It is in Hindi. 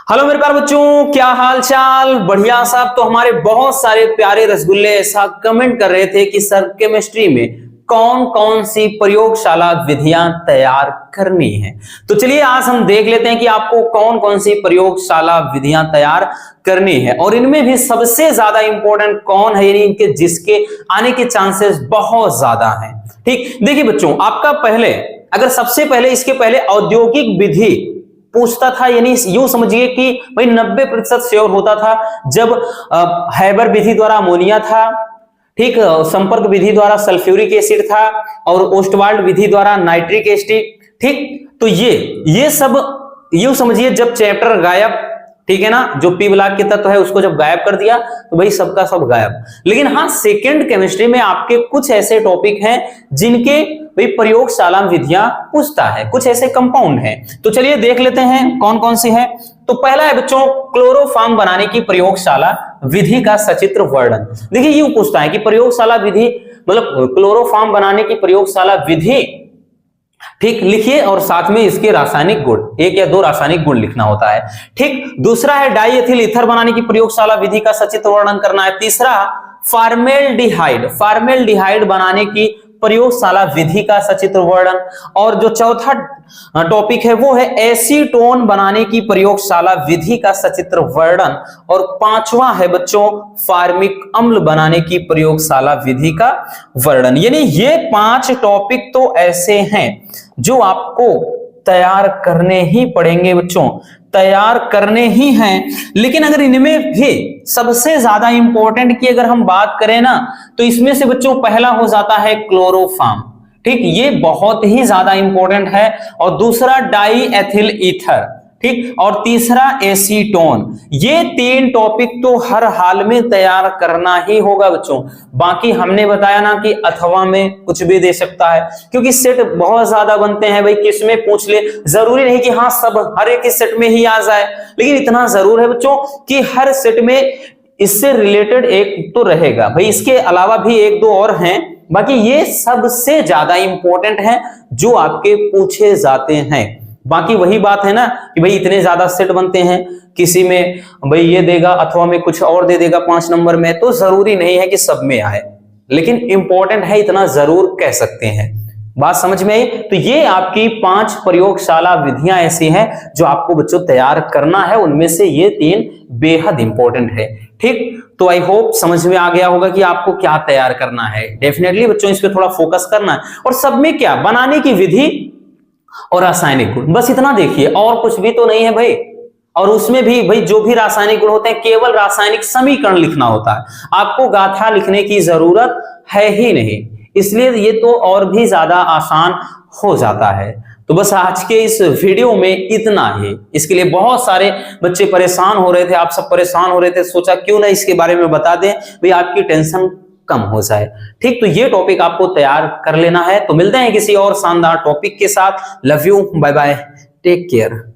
हेलो मेरे प्यारे बच्चों, क्या हाल चाल? बढ़िया साहब। तो हमारे बहुत सारे प्यारे रसगुल्ले ऐसा कमेंट कर रहे थे कि सर केमिस्ट्री में कौन कौन सी प्रयोगशाला विधियां तैयार करनी है। तो चलिए आज हम देख लेते हैं कि आपको कौन कौन सी प्रयोगशाला विधियां तैयार करनी है और इनमें भी सबसे ज्यादा इंपॉर्टेंट कौन है, यानी इनके जिसके आने के चांसेस बहुत ज्यादा हैं। ठीक, देखिए बच्चों, आपका पहले अगर सबसे पहले इसके पहले औद्योगिक विधि पूछता था, यानी यूं समझिए कि भाई 90% श्योर होता था जब हैबर विधि द्वारा अमोनिया था, ठीक, संपर्क विधि द्वारा सल्फ्यूरिक एसिड था और ओस्टवाल्ड विधि द्वारा नाइट्रिक एसिड। ठीक, तो ये सब यूं समझिए जब चैप्टर गायब, ठीक है ना, जो पी ब्लॉक के तत्व है उसको जब गायब कर दिया तो भाई सबका सब गायब। लेकिन हाँ, सेकेंड केमिस्ट्री में आपके कुछ ऐसे टॉपिक हैं जिनके भाई प्रयोगशाला विधियां पूछता है, कुछ ऐसे कंपाउंड हैं। तो चलिए देख लेते हैं कौन कौन सी है। तो पहला है बच्चों क्लोरोफॉर्म बनाने की प्रयोगशाला विधि का सचित्र वर्णन। देखिए यूं पूछता है कि प्रयोगशाला विधि मतलब क्लोरोफॉर्म बनाने की प्रयोगशाला विधि, ठीक, लिखिए और साथ में इसके रासायनिक गुण, एक या दो रासायनिक गुण लिखना होता है। ठीक, दूसरा है डाइएथिल ईथर बनाने की प्रयोगशाला विधि का सचित्र वर्णन करना है। तीसरा फार्मेल्डिहाइड बनाने की प्रयोगशाला विधि का सचित्र वर्णन। और जो चौथा टॉपिक है वो है एसीटोन बनाने की प्रयोगशाला विधि का सचित्र वर्णन। और पांचवा है बच्चों फार्मिक अम्ल बनाने की प्रयोगशाला विधि का वर्णन। यानी ये 5 टॉपिक तो ऐसे हैं जो आपको तैयार करने ही पड़ेंगे बच्चों, तैयार करने ही हैं। लेकिन अगर इनमें भी सबसे ज्यादा इंपॉर्टेंट की अगर हम बात करें ना, तो इसमें से बच्चों पहला हो जाता है क्लोरोफॉर्म। ठीक, ये बहुत ही ज्यादा इंपॉर्टेंट है। और दूसरा डाइएथिल ईथर, ठीक, और तीसरा एसीटोन। ये 3 टॉपिक तो हर हाल में तैयार करना ही होगा बच्चों। बाकी हमने बताया ना कि अथवा में कुछ भी दे सकता है, क्योंकि सेट बहुत ज्यादा बनते हैं भाई, किस में पूछ ले। जरूरी नहीं कि हाँ सब हर एक सेट में ही आ जाए, लेकिन इतना जरूर है बच्चों कि हर सेट में इससे रिलेटेड एक तो रहेगा भाई। इसके अलावा भी 1-2 और हैं, बाकी ये सबसे ज्यादा इंपॉर्टेंट है जो आपके पूछे जाते हैं। बाकी वही बात है ना कि भाई इतने ज्यादा सेट बनते हैं, किसी में भाई ये देगा अथवा में कुछ और दे देगा 5 नंबर में, तो जरूरी नहीं है कि सब में आए, लेकिन इंपॉर्टेंट है इतना जरूर कह सकते हैं। बात समझ में आई? तो ये आपकी 5 प्रयोगशाला विधियां ऐसी हैं जो आपको बच्चों तैयार करना है, उनमें से ये 3 बेहद इंपॉर्टेंट है। ठीक, तो आई होप समझ में आ गया होगा कि आपको क्या तैयार करना है। डेफिनेटली बच्चों इस पर थोड़ा फोकस करना है। और सब में क्या बनाने की विधि और रासायनिक गुण, बस इतना देखिए, और कुछ भी तो नहीं है भाई। और उसमें भी भाई जो भी रासायनिक गुण होते हैं केवल रासायनिक समीकरण लिखना होता है, आपको गाथा लिखने की जरूरत है ही नहीं, इसलिए ये तो और भी ज्यादा आसान हो जाता है। तो बस आज के इस वीडियो में इतना ही। इसके लिए बहुत सारे बच्चे परेशान हो रहे थे, आप सब परेशान हो रहे थे, सोचा क्यों ना इसके बारे में बता दें भाई, आपकी टेंशन कम हो जाए। ठीक, तो ये टॉपिक आपको तैयार कर लेना है। तो मिलते हैं किसी और शानदार टॉपिक के साथ। Love you, bye bye, take care.